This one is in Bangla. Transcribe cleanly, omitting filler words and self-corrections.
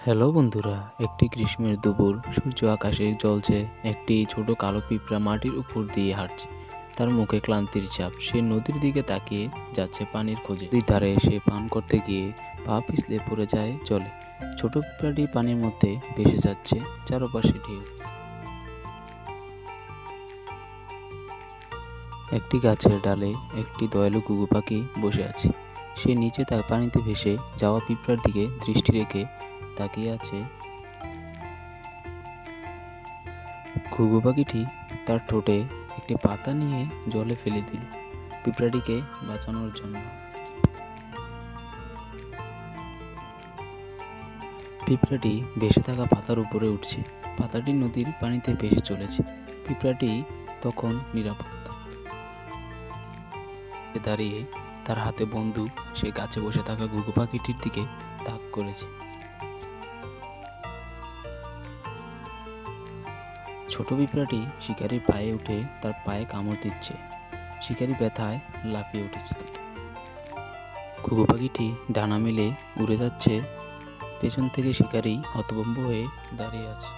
হ্যালো বন্ধুরা, একটি গ্রীষ্মের দুপুর, সূর্য আকাশে জ্বলছে। একটি ছোট কালো পিঁপড়া মাটির উপর দিয়ে হাঁটছে। তার মুখে ক্লান্তির ছাপ। সে নদীর দিকে তাকিয়ে যাচ্ছে পানির খোঁজে। নদীর ধারে সে পান করতে গিয়ে পা পিছলে পড়ে যায় জলে। ছোট পিঁপড়াটি পানির মধ্যে ভেসে যাচ্ছে, চারপাশে ঢেউ। একটি গাছের ডালে একটি দয়ালু ঘুঘু পাখি বসে আছে। সে নিচে তার পানিতে ভেসে যাওয়া পিঁপড়ার দিকে দৃষ্টি রেখে তাকিয়ে আছে। ঘুঘু পাখিটি তার ঠোঁটে একটি পাতা নিয়ে জলে ফেলে দিল পিঁপড়াটিকে বাঁচানোর জন্য। পিঁপড়াটি ভেসে থাকা পাতার উপরে উঠছে। পাতাটি নদীর পানিতে ভেসে চলেছে। পিঁপড়াটি তখন নিরাপদ। দাঁড়িয়ে তার হাতে বন্দুক, সে গাছে বসে থাকা ঘুঘু পাখিটির দিকে তাক করেছে। ছোট পিঁপড়াটি শিকারির পায়ে উঠে তার পায়ে কামড় দিচ্ছে। শিকারি ব্যথায় লাফিয়ে উঠেছে। ঘুঘু পাখিটি ডানা মেলে উড়ে যাচ্ছে। পেছন থেকে শিকারি হতভম্ব হয়ে দাঁড়িয়ে আছে।